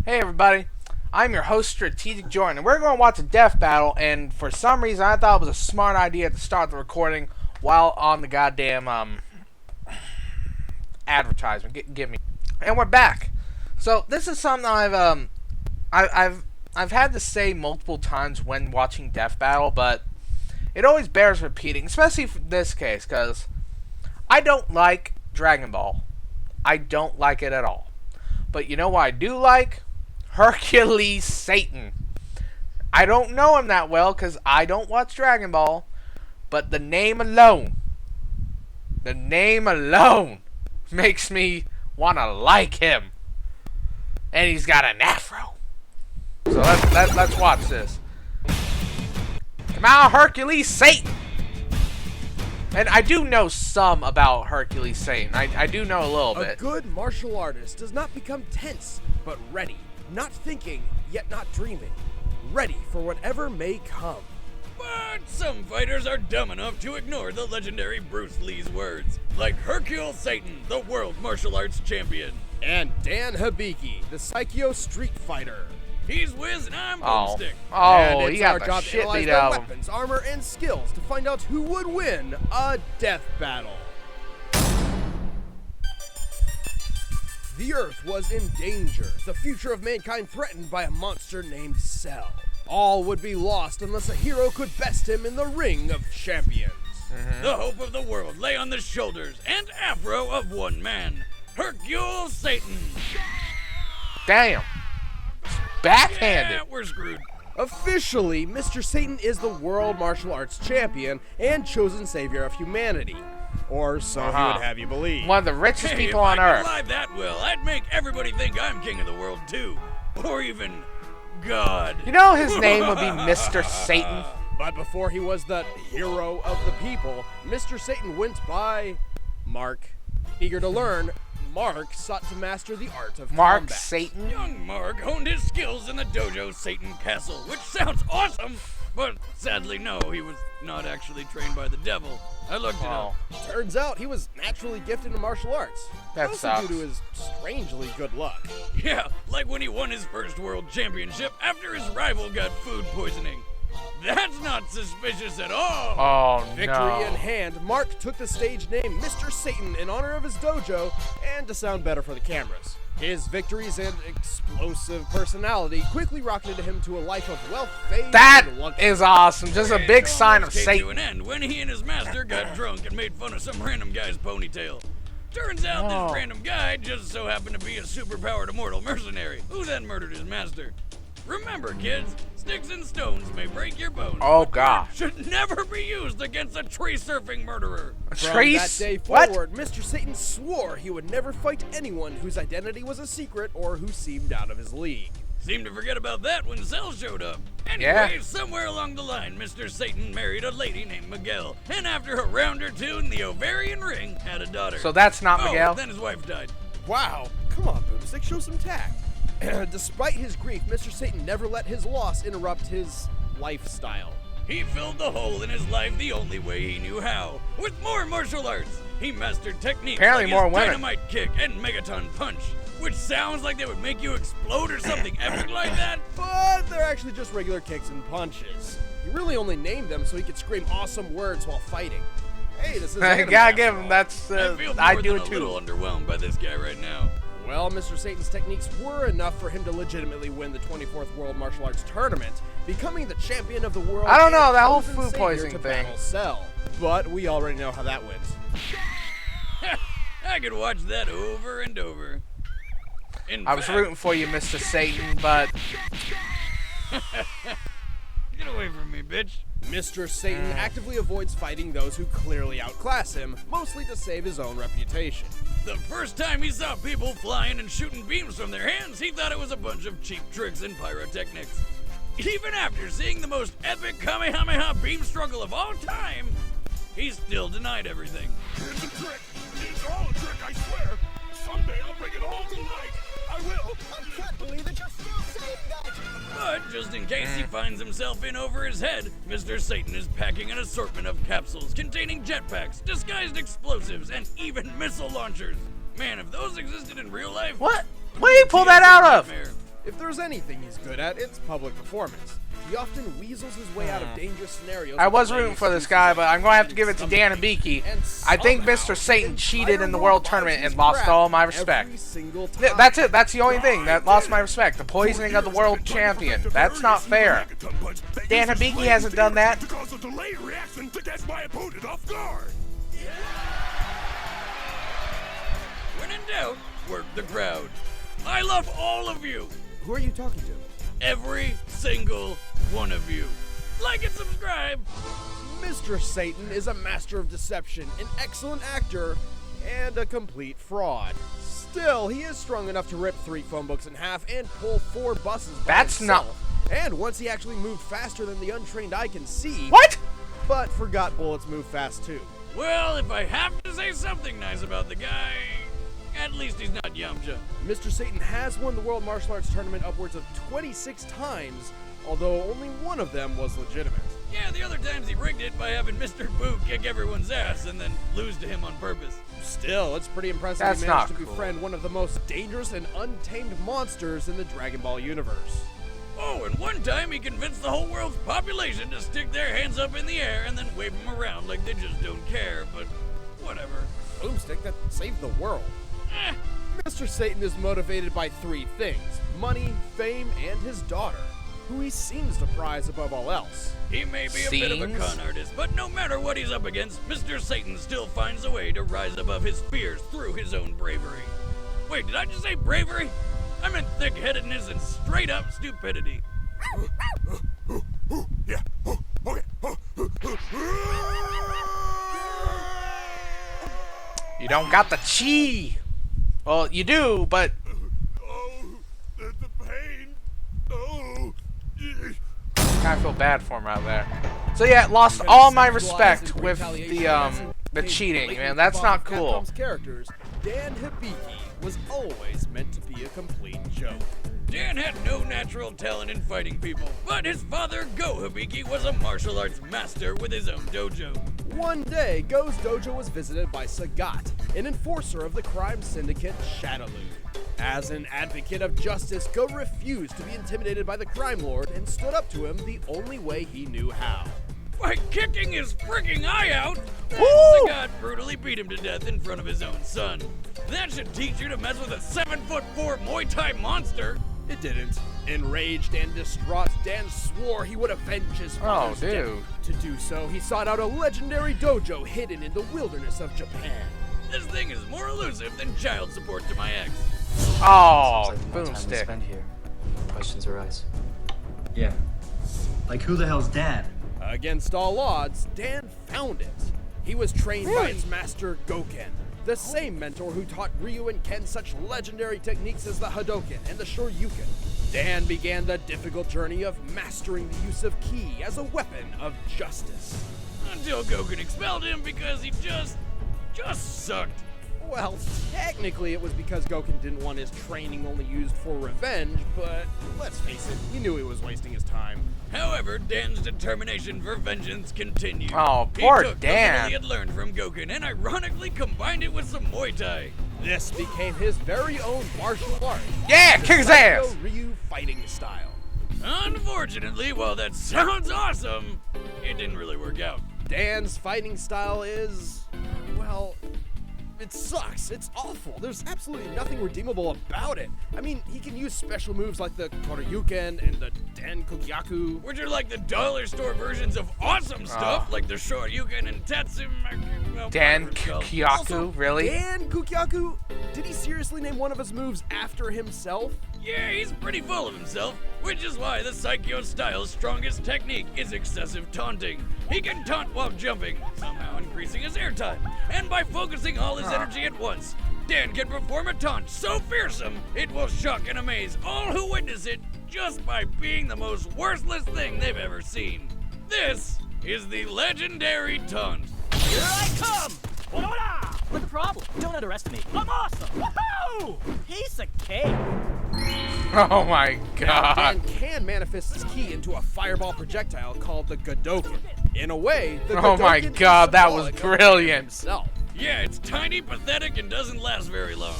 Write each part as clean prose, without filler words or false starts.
Hey everybody, I'm your host Strategic Jordan, and we're going to watch a death battle, and for some reason I thought it was a smart idea to start the recording while on the goddamn advertisement. Give me. And we're back. So this is something I've had to say multiple times when watching death battle, but it always bears repeating, especially for this case, because I don't like Dragon Ball. I don't like it at all. But you know what I do like? Hercule Satan. I don't know him that well because I don't watch Dragon Ball, but the name alone makes me want to like him. And he's got an afro. So let's watch this. Come on, Hercule Satan. And I do know some about Hercule Satan. I do know a little bit. A good martial artist does not become tense, but ready. Not thinking, yet not dreaming. Ready for whatever may come. But some fighters are dumb enough to ignore the legendary Bruce Lee's words. Like Hercule Satan, the world martial arts champion. And Dan Hibiki, the Psycho street fighter. He's Wiz and I'm Boomstick. And He it's got our the job to shit analyze beat their out of him. weapons, armor, and skills to find out who would win a death battle. The Earth was in danger, the future of mankind threatened by a monster named Cell. All would be lost unless a hero could best him in the ring of champions. The hope of the world lay on the shoulders and afro of one man, Hercule Satan. Damn. Backhanded. Yeah, we're screwed. Officially, Mr. Satan is the world martial arts champion and chosen savior of humanity. Or so he would have you believe. One of the richest Hey, people if on I Earth. could lie that well, I'd make everybody think I'm king of the world too. Or even God. You know his name would be Mr. Satan. But before he was the hero of the people, Mr. Satan went by Mark. Eager to learn, Mark sought to master the art of Mark combat. Satan? Young Mark honed his skills in the dojo Satan Castle, which sounds awesome, but sadly no, he was not actually trained by the devil. I looked it up. Turns out he was naturally gifted in martial arts. That mostly sucks. due to his strangely good luck. Yeah, like when he won his first world championship after his rival got food poisoning. That's not suspicious at all. Oh, Victory no. in hand, Mark took the stage name Mr. Satan in honor of his dojo and to sound better for the cameras. His victories and explosive personality quickly rocketed him to a life of wealth, fame, That and luxury. is awesome. Just a big It sign of almost came to an Satan. end when he and his master got drunk and made fun of some random guy's ponytail. Turns out Oh. this random guy just so happened to be a superpowered immortal mercenary who then murdered his master. Remember, kids, sticks and stones may break your bones. Oh, but God. should never be used against a tree-surfing murderer. From Trace? that day What? forward, Mr. Satan swore he would never fight anyone whose identity was a secret or who seemed out of his league. Seemed to forget about that when Cell showed up. Anyway, Yeah. somewhere along the line, Mr. Satan married a lady named Miguel, and after a round or two in the ovarian ring, had a daughter. So that's not Miguel? Then his wife died. Wow, come on, Boomstick, show some tact. Despite his grief, Mr. Satan never let his loss interrupt his lifestyle. He filled the hole in his life the only way he knew how, with more martial arts. He mastered techniques Apparently like more his women. dynamite kick and megaton punch, which sounds like they would make you explode or something epic like that. But they're actually just regular kicks and punches. He really only named them so he could scream awesome words while fighting. Hey, this is I anime gotta after give him. all. That's I feel more I do than it a little too. underwhelmed by this guy right now. Well, Mr. Satan's techniques were enough for him to legitimately win the 24th World Martial Arts Tournament, becoming the champion of the world. I don't know, and that whole chosen food savior poisoning to thing. battle Cell. But we already know how that went. I could watch that over and over. In I was fact- rooting for you, Mr. Satan, but Get away from me, bitch. Mr. Satan actively avoids fighting those who clearly outclass him, mostly to save his own reputation. The first time he saw people flying and shooting beams from their hands, he thought it was a bunch of cheap tricks and pyrotechnics. Even after seeing the most epic Kamehameha beam struggle of all time, he still denied everything. It's a trick. It's all a trick, I swear. Someday I'll bring it all to light. I will. I can't believe that you're still saying that! But just in case he finds himself in over his head, Mr. Satan is packing an assortment of capsules containing jetpacks, disguised explosives, and even missile launchers. Man, if those existed in real life... what? Where do you pull that out of? nightmare. If there's anything he's good at, it's public performance. He often weasels his way out of dangerous scenarios. I was rooting for this guy, but I'm going to have to give it to Dan Hibiki. I think Mr. Satan cheated in the World Tournament and lost all my respect. That's it. That's the only thing that lost my respect. The poisoning of the World Champion. That's not fair. Dan Hibiki hasn't done that. Because of delayed reaction to catch my opponent off guard. When in doubt, work the crowd. I love all of you. Who are you talking to? Every single one of you. Like and subscribe. Mr. Satan is a master of deception, an excellent actor, and a complete fraud. Still, he is strong enough to rip 3 phone books in half and pull 4 buses by That's himself. And once he actually moved faster than the untrained eye can see. What? But forgot bullets move fast too. Well, if I have to say something nice about the guy, at least he's not Yamcha. Mr. Satan has won the World Martial Arts Tournament upwards of 26 times, although only one of them was legitimate. Yeah, the other times he rigged it by having Mr. Boo kick everyone's ass and then lose to him on purpose. Still, it's pretty impressive That's he managed not to cool. befriend one of the most dangerous and untamed monsters in the Dragon Ball universe. Oh, and one time he convinced the whole world's population to stick their hands up in the air and then wave them around like they just don't care, but whatever. Boomstick that saved the world. Eh, Mr. Satan is motivated by 3 things: money, fame, and his daughter, who he seems to prize above all else. he may be a bit of a Scenes? con artist, but no matter what he's up against, Mr. Satan still finds a way to rise above his fears through his own bravery. Wait, did I just say bravery? I meant thick-headedness and straight-up stupidity. Yeah. Okay. You don't got the chi. Well, you do, but Oh, the pain. Oh. I feel bad for him out there. So yeah, lost all my respect with the cheating, man. That's not cool. Capcom's characters, Dan Hibiki was always meant to be a complete joke. Dan had no natural talent in fighting people, but his father, Go Hibiki, was a martial arts master with his own dojo. One day, Go's dojo was visited by Sagat, an enforcer of the crime syndicate Shadaloo. As an advocate of justice, Go refused to be intimidated by the crime lord and stood up to him the only way he knew how. By kicking his freaking eye out, Woo! Sagat brutally beat him to death in front of his own son. That should teach you to mess with a 7'4" Muay Thai monster. It didn't. Enraged and distraught, Dan swore he would avenge his father's death. To do so, he sought out a legendary dojo hidden in the wilderness of Japan. This thing is more elusive than child support to my ex. Oh, Seems like the more time we boomstick. spend here, questions arise. Yeah. Like who the hell's Dan? Against all odds, Dan found it. He was trained by its master Goken, the same mentor who taught Ryu and Ken such legendary techniques as the Hadoken and the Shoryuken. Dan began the difficult journey of mastering the use of ki as a weapon of justice. Until Goku expelled him because he just sucked. Well, technically it was because Goken didn't want his training only used for revenge, but let's face it, he knew he was wasting his time. However, Dan's determination for vengeance continued. Oh, poor he took the Dan. little he had learned from Goku and ironically combined it with some Muay Thai. This became his very own martial art. Yeah, the kick his Psycho ass. Ryu fighting style. Unfortunately, while that sounds awesome, it didn't really work out. Dan's fighting style is, well, it sucks. It's awful. There's absolutely nothing redeemable about it. I mean, he can use special moves like the Koryuken and the Dan Kukyaku. Which are like the dollar store versions of awesome stuff, Oh. like the Shoryuken and Tetsu. Well, Dan whatever it's called. Kyaku, really? Dan Kukyaku? Did he seriously name one of his moves after himself? Yeah, he's pretty full of himself, which is why the Psycho style's strongest technique is excessive taunting. He can taunt while jumping, somehow increasing his airtime, and by focusing all his energy at once, Dan can perform a taunt so fearsome it will shock and amaze all who witness it just by being the most worthless thing they've ever seen. This is the legendary taunt. Here I come! Hola! What's the problem? Don't underestimate me. I'm awesome! Woohoo! Piece of cake! Oh my god. Dan can manifest his ki into a fireball projectile called the Godoken. In a way, the Oh my Godoken is God, that was symbolic of brilliant. himself. Yeah, it's tiny, pathetic, and doesn't last very long.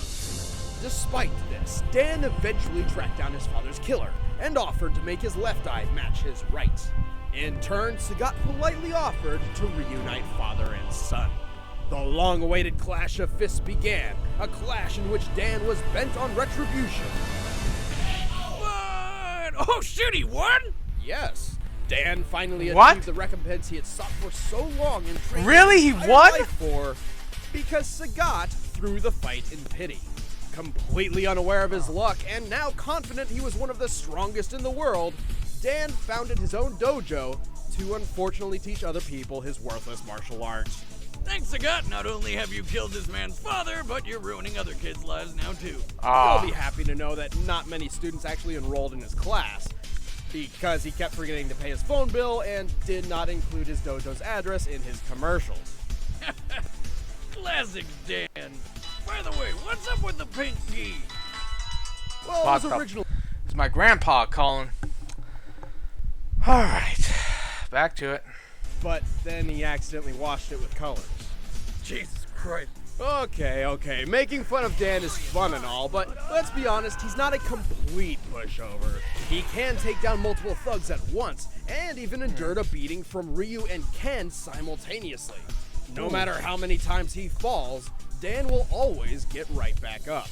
Despite this, this, Dan eventually tracked down his father's killer and offered to make his left eye match his right. In turn, Sagat politely offered to reunite father and son. The long-awaited clash of fists began, a clash in which Dan was bent on retribution. What? Oh shit, he won? Yes, Dan finally What? achieved the recompense he had sought for so long and trained Really? his He entire won? life for, because Sagat threw the fight in pity. Completely unaware of his luck and now confident he was one of the strongest in the world, Dan founded his own dojo to unfortunately teach other people his worthless martial arts. Thanks, Sagat. Not only have you killed this man's father, but you're ruining other kids' lives now too. You'll be happy to know that not many students actually enrolled in his class, because he kept forgetting to pay his phone bill and did not include his dojo's address in his commercials. Classic Dan. By the way, what's up with the pink gi? Well, it was originally... It's my grandpa calling. Alright, back to it. But then he accidentally washed it with colors. Jesus Christ. Okay, making fun of Dan is fun and all, but let's be honest, he's not a complete pushover. He can take down multiple thugs at once, and even endured a beating from Ryu and Ken simultaneously. No matter how many times he falls, Dan will always get right back up.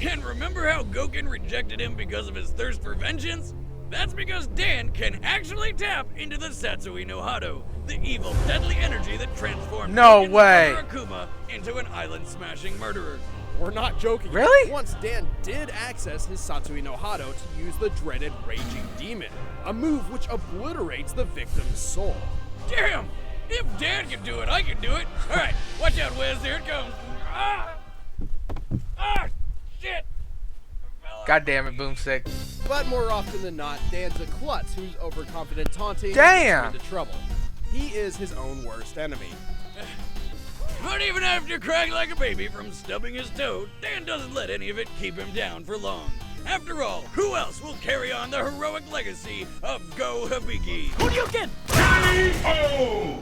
And remember how Goken rejected him because of his thirst for vengeance? That's because Dan can actually tap into the Satsui no Hado, the evil, deadly energy that transformed No Goken's way. brother Akuma into an island-smashing murderer. We're not joking. Really? Once Dan did access his Satsui no Hado to use the dreaded Raging Demon, a move which obliterates the victim's soul. Damn! If Dan can do it, I can do it. All right, watch out, Wes. Here it comes. Ah! Ah! Shit! God damn it, Boomstick. But more often than not, Dan's a klutz who's overconfident taunting Damn. and gets him into trouble. He is his own worst enemy. But even after crying like a baby from stubbing his toe, Dan doesn't let any of it keep him down for long. After all, who else will carry on the heroic legacy of Go Hibiki? Hadouken! Oh!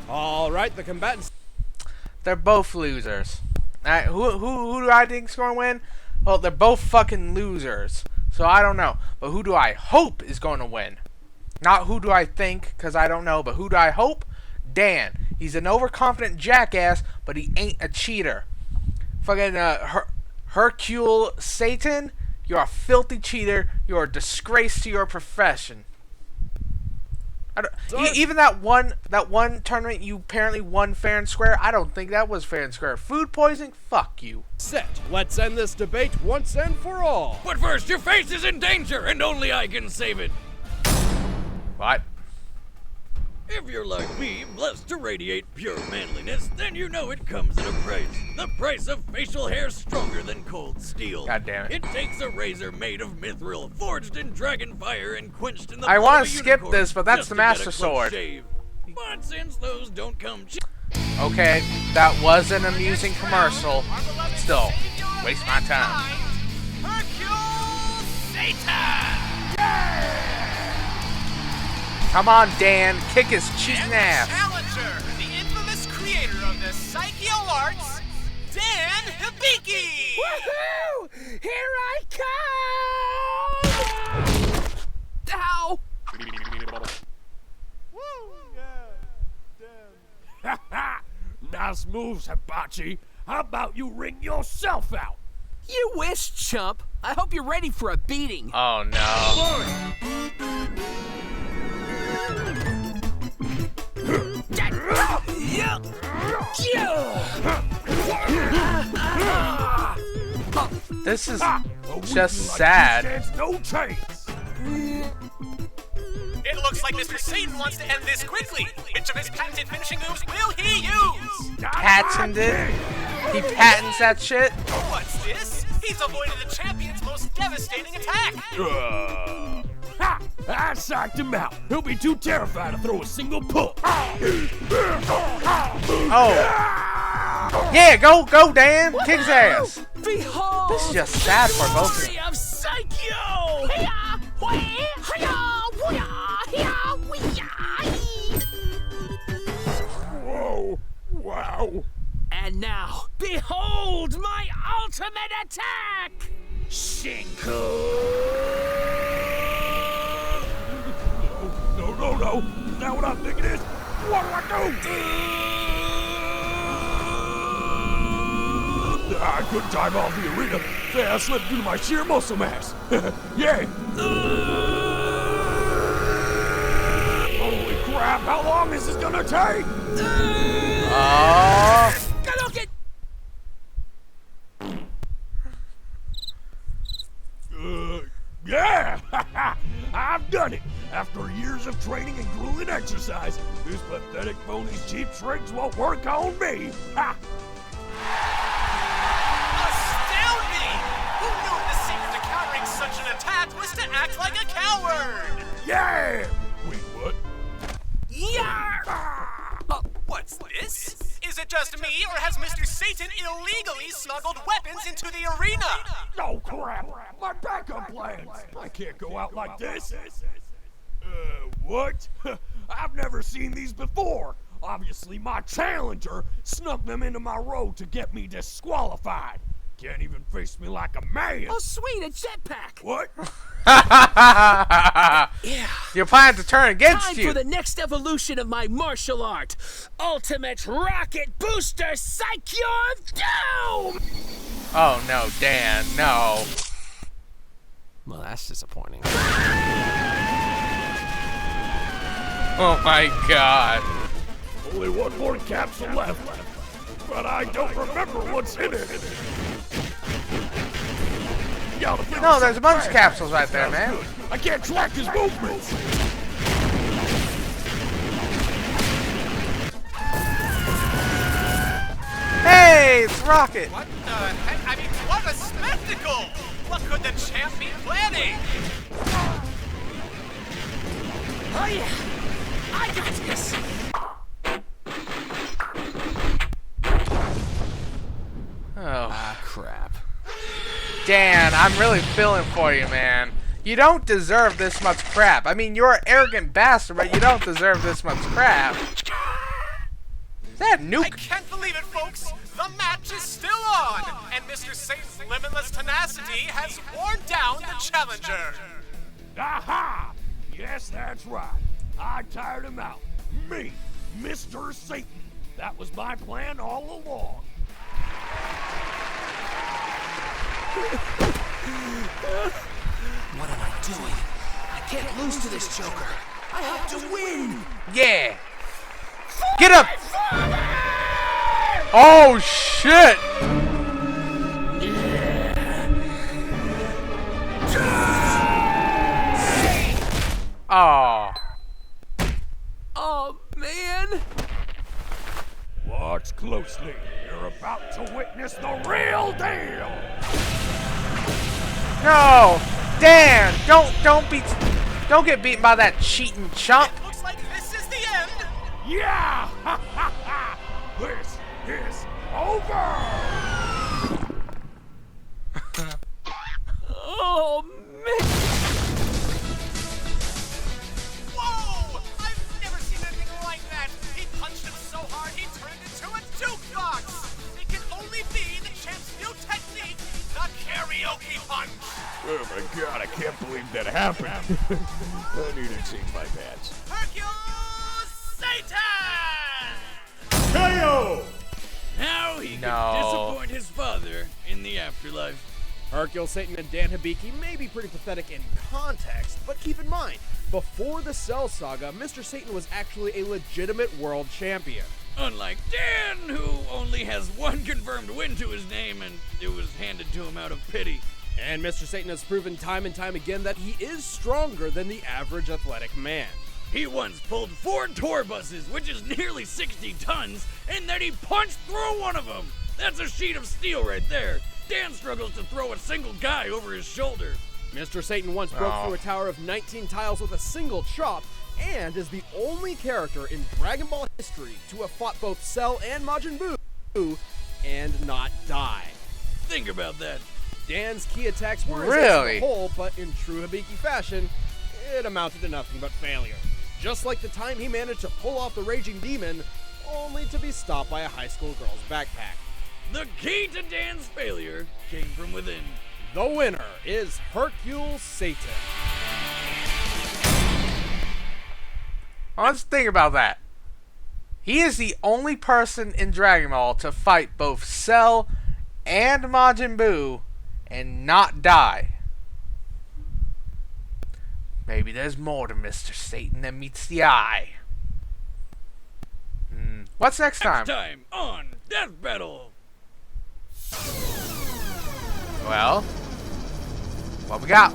Alright, the combatants. They're both losers. Alright, who do I think's gonna win? Well, they're both fucking losers. So I don't know. But who do I hope is gonna win? Not who do I think, because I don't know, but who do I hope? Dan. He's an overconfident jackass, but he ain't a cheater. Fucking Hercule Satan, you're a filthy cheater. You're a disgrace to your profession. Even that one tournament you apparently won fair and square, I don't think that was fair and square. Food poisoning? Fuck you. Set. Let's end this debate once and for all. But first, your face is in danger, and only I can save it. What? If you're like me, blessed to radiate pure manliness, then you know it comes at a price. The price of facial hair stronger than cold steel. God damn it. It takes a razor made of mithril, forged in dragon fire and quenched in the I blood wanna of a skip unicorn this, but that's just the to get a Master close Sword. shave. But since those don't come cheap, Okay, that was an amusing commercial. Still, waste my time. Hercule Satan! Come on, Dan. Kick his cheating ass. Challenger, the infamous creator of the Psycho Arts, Dan Hibiki! Woohoo! Here I come! Ow! Nice moves, Hibachi. How about you ring yourself out? You wish, chump. I hope you're ready for a beating. Oh no. This is just sad. There's no chance. It looks like Mr. Satan wants to end this quickly. Which of his patented finishing moves will he use? Patented? He patents that shit? What's this? He's avoided the champion's most devastating attack. Ha! I psyched him out. He'll be too terrified to throw a single pull. Oh. Yeah, go, Dan. Kick his ass. Behold! This is just sad for both of them. Of Psycho! Whoa! Wow! Behold my ultimate attack! Shinku! No. Now what I'm thinking is, what do I do? I couldn't time all the arena. I slipped due to my sheer muscle mass. Yeah. Holy crap, how long is this gonna take? Look at Yeah! I've done it! After years of training and grueling exercise, this pathetic pony's cheap tricks won't work on me! Ha! Astounding! Who knew the secret to countering such an attack was to act like a coward? Yeah! Wait, what? What's this? Is it just me, or has Mr. Satan illegally smuggled weapons into the arena? Oh crap! My backup plans! I can't go out like this! What? I've never seen these before! Obviously my challenger snuck them into my road to get me disqualified! Can't even face me like a man! Oh, sweet, a jetpack! What? Yeah. You're planning to turn against Time you. for the next evolution of my martial art. Ultimate Rocket Booster Psych Your Doom! Oh no, Dan, no. Well, that's disappointing. Oh my god. Only one more capsule left, but I don't remember what's in it. No, there's a bunch of capsules right there, man. I can't track his movements. Hey, it's Rocket. What the heck? I mean, what a spectacle! What could the champ be planning? Oh yeah, I got this. Oh, Crap. Dan, I'm really feeling for you, man. You don't deserve this much crap. I mean, you're an arrogant bastard, but you don't deserve this much crap. Is that a I nuke? can't believe it, folks! The match is still on, and Mr. Satan's limitless tenacity has worn down the challenger. Aha! Yes, that's right. I tired him out. Me, Mr. Satan. That was my plan all along. What am I doing? I can't lose to this Joker. I have to win. Yeah. Get up. Oh, shit. Oh. Oh man. Watch closely. You're about to witness the real deal. No. Dan, don't get beaten by that cheating chump. Looks like this is the end. Yeah! This is over! Oh man. Whoa! I've never seen anything like that. He punched him so hard he turned into a jukebox. It can only be the champ's new technique, the karaoke punch. Oh my god, I can't believe that happened. I need to change my pants. Hercule Satan! KO! Now he No. can disappoint his father in the afterlife. Hercule Satan and Dan Hibiki may be pretty pathetic in context, but keep in mind, before the Cell Saga, Mr. Satan was actually a legitimate world champion. Unlike Dan, who only has one confirmed win to his name, and it was handed to him out of pity. And Mr. Satan has proven time and time again that he is stronger than the average athletic man. He once pulled 4 tour buses, which is nearly 60 tons, and then he punched through one of them. That's a sheet of steel right there. Dan struggles to throw a single guy over his shoulder. Mr. Satan once broke through a tower of 19 tiles with a single chop, and is the only character in Dragon Ball history to have fought both Cell and Majin Buu and not die. Think about that. Dan's key attacks were his Really? as a whole, but in true Hibiki fashion, it amounted to nothing but failure. Just like the time he managed to pull off the Raging Demon, only to be stopped by a high school girl's backpack. The key to Dan's failure came from within. The winner is Hercule Satan. Let's think about that. He is the only person in Dragon Ball to fight both Cell and Majin Buu and not die. Maybe there's more to Mr. Satan than meets the eye. What's next time? Next time on Death Battle. Well, what we got?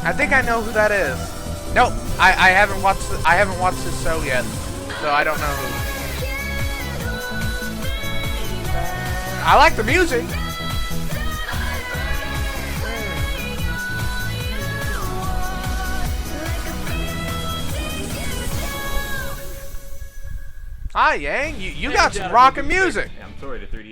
I think I know who that is. Nope, I haven't watched this show yet, so I don't know who. I like the music. Hi, Yang. You got some rockin' music. I'm sorry to 3D